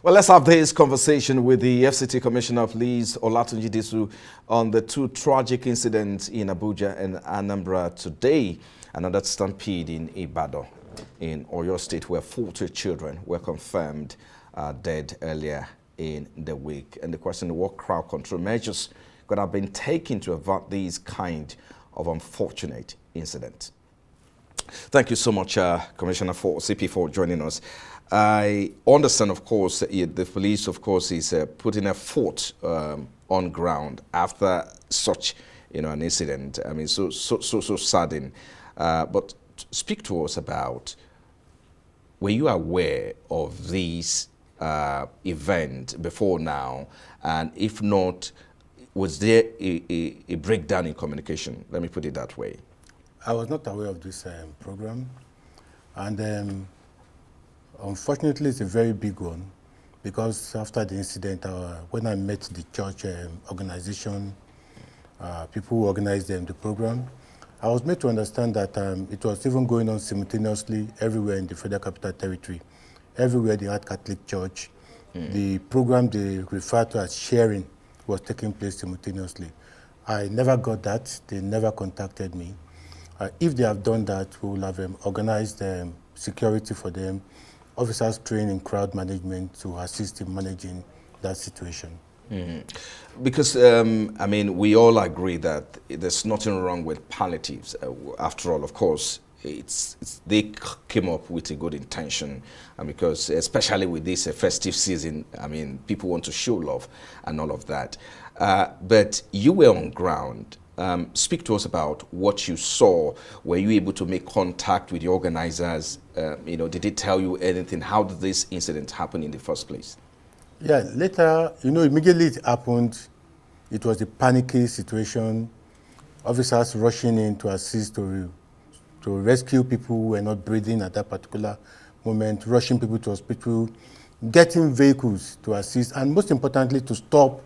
Well, let's have this conversation with the FCT Commissioner of Police, Olatunji Disu, on the two tragic incidents in Abuja and Anambra today. Another stampede in Ibadan, in Oyo State, where 40 children were confirmed dead earlier in the week. And the question, what crowd control measures could have been taken to avert these kind of unfortunate incidents? Thank you so much, Commissioner for CP, for joining us. I understand, of course, the police, of course, is putting a foot on ground after such, an incident. I mean, so sudden. But speak to us about, were you aware of these event before now? And if not, was there a breakdown in communication? Let me put it that way. I was not aware of this program, and unfortunately it's a very big one, because after the incident, when I met the church organization, people who organized the program, I was made to understand that it was even going on simultaneously everywhere in the Federal Capital Territory. Everywhere they had Catholic Church, the program they referred to as sharing was taking place simultaneously. I never got that. They never contacted me. If they have done that, we will have organized security for them, officers trained in crowd management to assist in managing that situation. Because, I mean, we all agree that there's nothing wrong with palliatives. After all, of course, they came up with a good intention, and because especially with this festive season, I mean, people want to show love and all of that. But you were on ground. Speak to us about what you saw. Were you able to make contact with the organizers? Did they tell you anything? How did this incident happen in the first place? Yeah, later, immediately it happened. It was a panicky situation. Officers rushing in to assist to rescue people who were not breathing at that particular moment, rushing people to hospital, getting vehicles to assist, and most importantly, to stop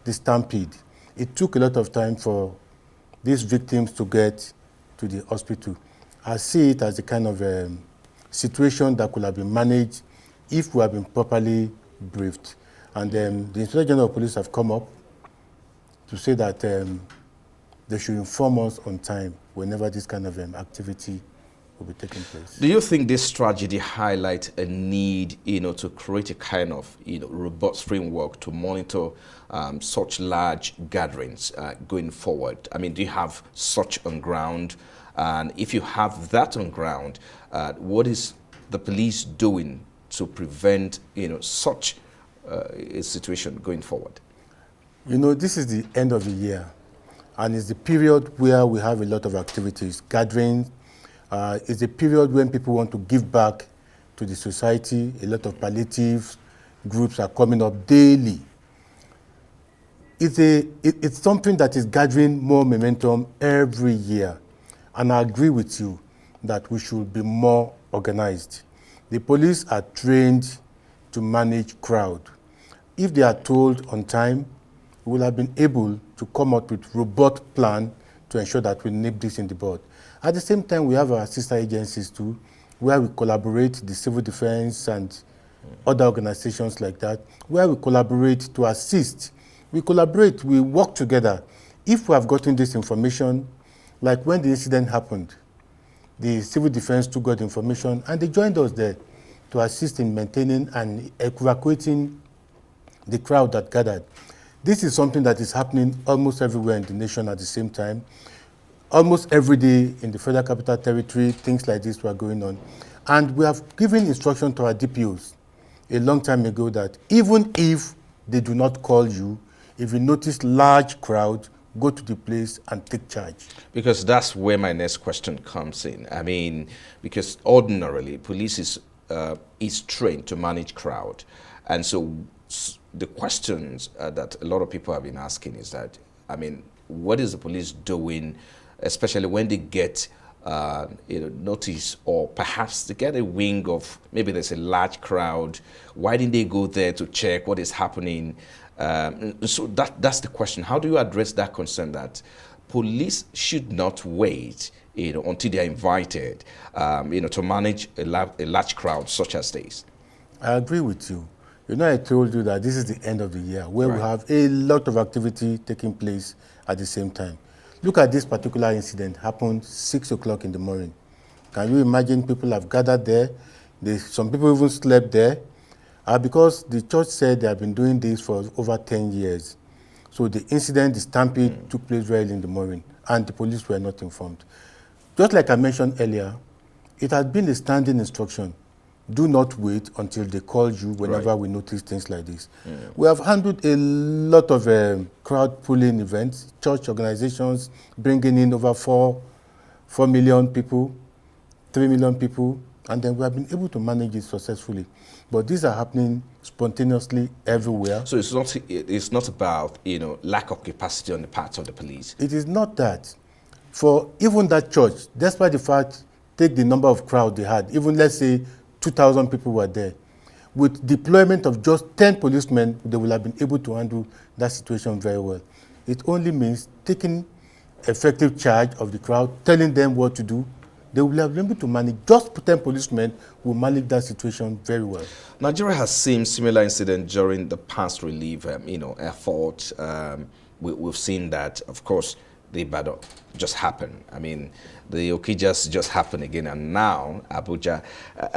the stampede. It took a lot of time for these victims to get to the hospital. I see it as a kind of situation that could have been managed if we had been properly briefed. And the Inspector General of Police have come up to say that they should inform us on time whenever this kind of activity will be taking place. Do you think this tragedy highlights a need, to create a kind of, robust framework to monitor such large gatherings going forward? I mean, do you have such on ground? And if you have that on ground, what is the police doing to prevent, such a situation going forward? This is the end of the year, and it's the period where we have a lot of activities, gatherings. It's a period when people want to give back to the society. A lot of palliative groups are coming up daily. It's something that is gathering more momentum every year. And I agree with you that we should be more organized. The police are trained to manage crowd. If they are told on time, we will have been able to come up with a robust plan to ensure that we nip this in the bud. At the same time, we have our sister agencies too, where we collaborate, the civil defense and other organizations like that, where we collaborate to assist. We collaborate, we work together. If we have gotten this information, like when the incident happened, the civil defense too got information and they joined us there to assist in maintaining and evacuating the crowd that gathered. This is something that is happening almost everywhere in the nation at the same time. Almost every day in the Federal Capital Territory, things like this were going on. And we have given instruction to our DPOs a long time ago that even if they do not call you, if you notice large crowd, go to the place and take charge. Because that's where my next question comes in. I mean, because ordinarily, police is trained to manage crowd. And so the questions that a lot of people have been asking is that, I mean, what is the police doing, especially when they get notice, or perhaps they get a wing of maybe there's a large crowd? Why didn't they go there to check what is happening? So that's the question. How do you address that concern that police should not wait until they are invited to manage a large crowd such as this? I agree with you. You know, I told you that this is the end of the year where we have a lot of activity taking place at the same time. Look at this particular incident, happened 6 o'clock in the morning. Can you imagine people have gathered there? Some people even slept there because the church said they have been doing this for over 10 years. So the incident, the stampede, took place very early in the morning, and the police were not informed. Just like I mentioned earlier, it had been a standing instruction. Do not wait until they call you whenever we notice things like this. We have handled a lot of crowd pulling events, church organizations bringing in over 4 million people, 3 million people, and then we have been able to manage it successfully. But these are happening spontaneously everywhere. So it's not about, you know, lack of capacity on the part of the police. It is not that. For even that church, despite the fact, take the number of crowd they had, even let's say 2,000 people were there. With deployment of just 10 policemen, they will have been able to handle that situation very well. It only means taking effective charge of the crowd, telling them what to do. They will have been able to manage. Just 10 policemen will manage that situation very well. Nigeria has seen similar incidents during the past relief, effort. We've seen that, of course, the battle just happened. I mean, the Okijas just happened again, and now Abuja.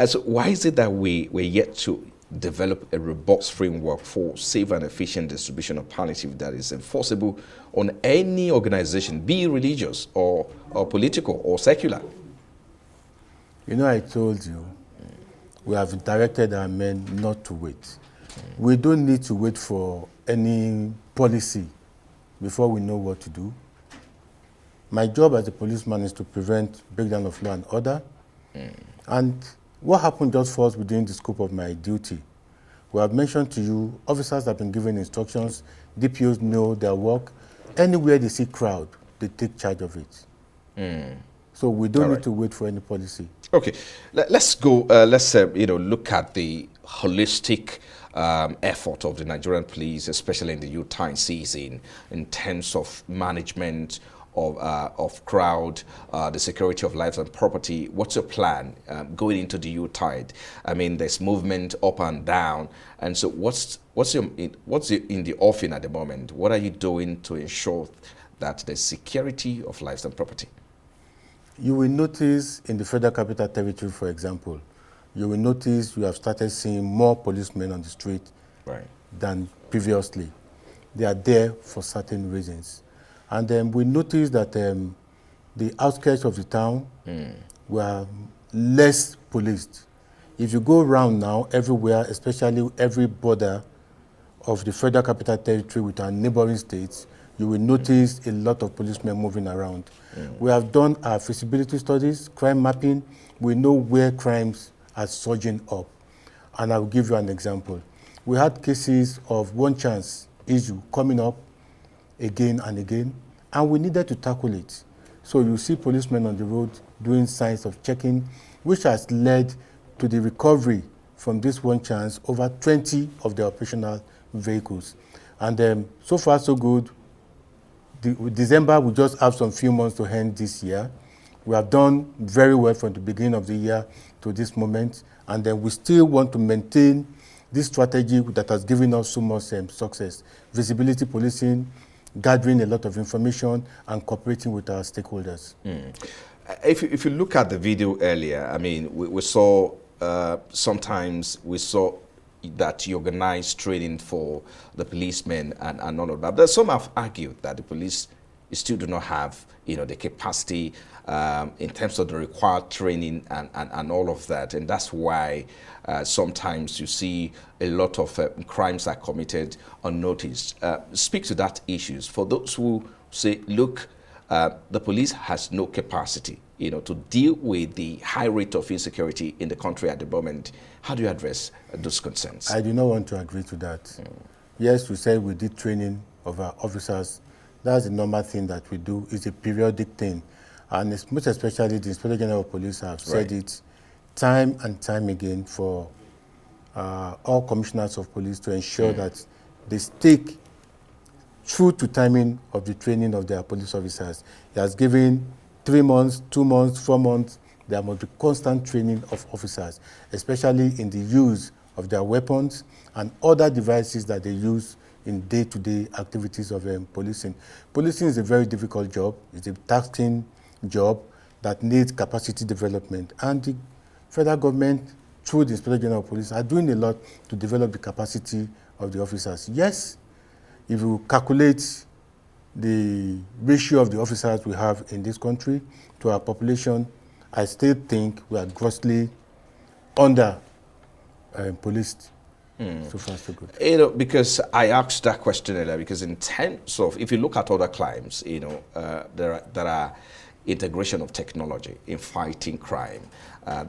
So why is it that we're yet to develop a robust framework for safe and efficient distribution of palliative that is enforceable on any organization, be it religious or political or secular? You know, I told you, we have directed our men not to wait. We don't need to wait for any policy before we know what to do. My job as a policeman is to prevent breakdown of law and order. And what happened just falls within the scope of my duty. We have mentioned to you, officers have been given instructions, DPOs know their work. Anywhere they see crowd, they take charge of it. So we don't need to wait for any policy. Okay, let's go, look at the holistic effort of the Nigerian police, especially in the Yuletide season, in terms of management of crowd, the security of lives and property. What's your plan going into the Yuletide? I mean, there's movement up and down, and so what's in the offing at the moment? What are you doing to ensure that there's security of lives and property? You will notice in the Federal Capital Territory, for example, you will notice you have started seeing more policemen on the street than previously. They are there for certain reasons. And then we noticed that the outskirts of the town were less policed. If you go around now, everywhere, especially every border of the Federal Capital Territory with our neighboring states, you will notice a lot of policemen moving around. We have done our feasibility studies, crime mapping. We know where crimes are surging up. And I will give you an example. We had cases of one chance issue coming up again and again, and we needed to tackle it. So you see policemen on the road doing signs of checking, which has led to the recovery from this one chance over 20 of the operational vehicles. And so far so good. December, we just have some few months to end this year. We have done very well from the beginning of the year to this moment, and then we still want to maintain this strategy that has given us so much success. Visibility policing, gathering a lot of information, and cooperating with our stakeholders. If you look at the video earlier, I mean, we saw sometimes we saw that you organize training for the policemen and all of that. But some have argued that the police still do not have, the capacity in terms of the required training and all of that. And that's why sometimes you see a lot of crimes are committed unnoticed. Speak to that issues. For those who say, look, the police has no capacity, to deal with the high rate of insecurity in the country at the moment. How do you address those concerns? I do not want to agree to that. Yes, we said we did training of our officers. That's the normal thing that we do. It's a periodic thing. And it's most especially the Inspector General of Police have said it time and time again for all commissioners of police to ensure that they stick true to timing of the training of their police officers. He has given 3 months, 2 months, 4 months. There must be constant training of officers, especially in the use of their weapons and other devices that they use in day-to-day activities of policing. Policing is a very difficult job. It's a taxing job that needs capacity development. And the federal government, through the Inspector General of Police, are doing a lot to develop the capacity of the officers. Yes, if you calculate the ratio of the officers we have in this country to our population, I still think we are grossly under policed. So far, so good. You know, because I asked that question earlier, because in terms of, if you look at other crimes, you know, there are integration of technology in fighting crime.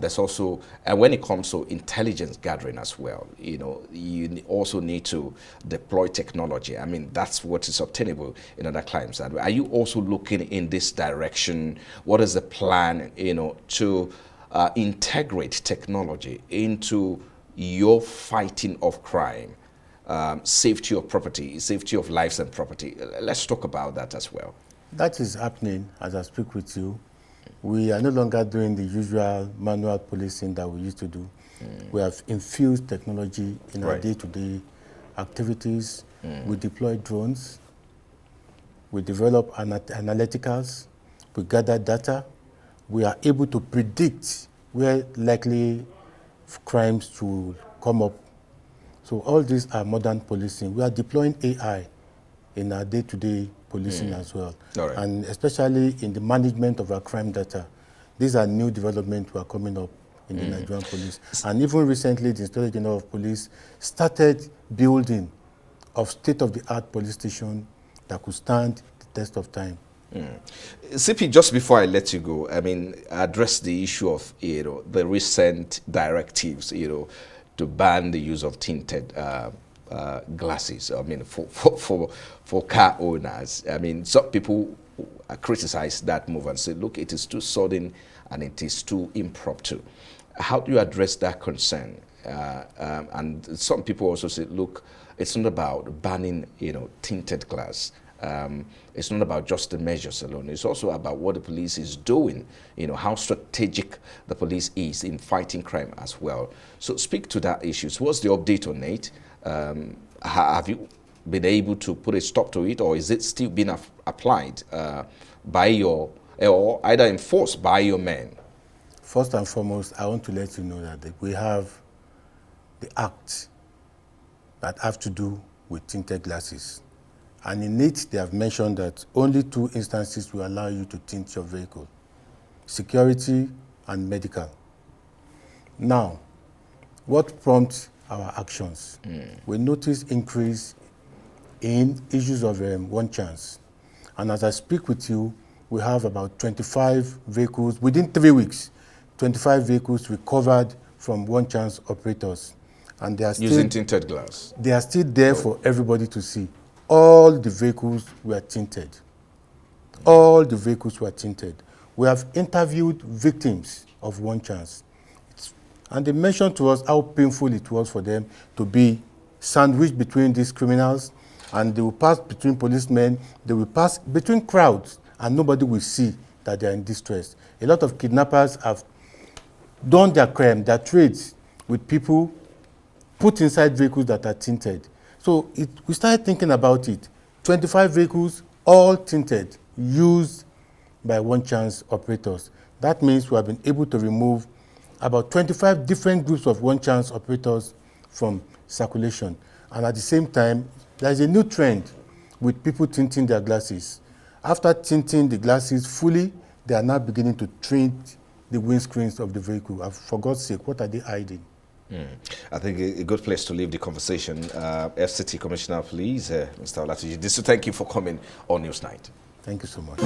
There's also, and when it comes to intelligence gathering as well, you know, you also need to deploy technology. I mean, that's what is obtainable in other crimes. Are you also looking in this direction? What is the plan, you know, to integrate technology into your fighting of crime, safety of property, safety of lives and property? Let's talk about that as well. That is happening as I speak with you. We are no longer doing the usual manual policing that we used to do. We have infused technology in our day-to-day activities. We deploy drones. We develop analyticals. We gather data. We are able to predict where likely crimes to come up. So all these are modern policing. We are deploying AI in our day-to-day policing as well. And especially in the management of our crime data. These are new developments we are coming up in the Nigerian police. And even recently, the Inspector General of Police started building of state-of-the-art police station that could stand the test of time. CP, just before I let you go, I mean, address the issue of, you know, the recent directives, you know, to ban the use of tinted glasses. I mean, for car owners. I mean, some people criticize that move and say, look, it is too sudden and it is too impromptu. How do you address that concern? And some people also say, look, it's not about banning, you know, tinted glass. It's not about just the measures alone. It's also about what the police is doing, you know, how strategic the police is in fighting crime as well. So speak to that issue. So what's the update on it? Have you been able to put a stop to it, or is it still being applied by your, or either enforced by your men? First and foremost, I want to let you know that we have the act that have to do with tinted glasses. And in it, they have mentioned that only 2 instances will allow you to tint your vehicle: security and medical. Now, what prompts our actions? We notice increase in issues of one chance. And as I speak with you, we have about 25 vehicles, within 3 weeks, 25 vehicles recovered from one chance operators. And they are still using tinted glass. They are still there for everybody to see. All the vehicles were tinted. All the vehicles were tinted. We have interviewed victims of one chance. And they mentioned to us how painful it was for them to be sandwiched between these criminals, and they will pass between policemen, they will pass between crowds, and nobody will see that they are in distress. A lot of kidnappers have done their crime, their trades, with people put inside vehicles that are tinted. So we started thinking about it. 25 vehicles, all tinted, used by one chance operators. That means we have been able to remove about 25 different groups of one chance operators from circulation. And at the same time, there is a new trend with people tinting their glasses. After tinting the glasses fully, they are now beginning to tint the windscreens of the vehicle. For God's sake, what are they hiding? I think a good place to leave the conversation. FCT Commissioner of Police, Mr. Olatuji Disu, thank you for coming on Newsnight. Thank you so much.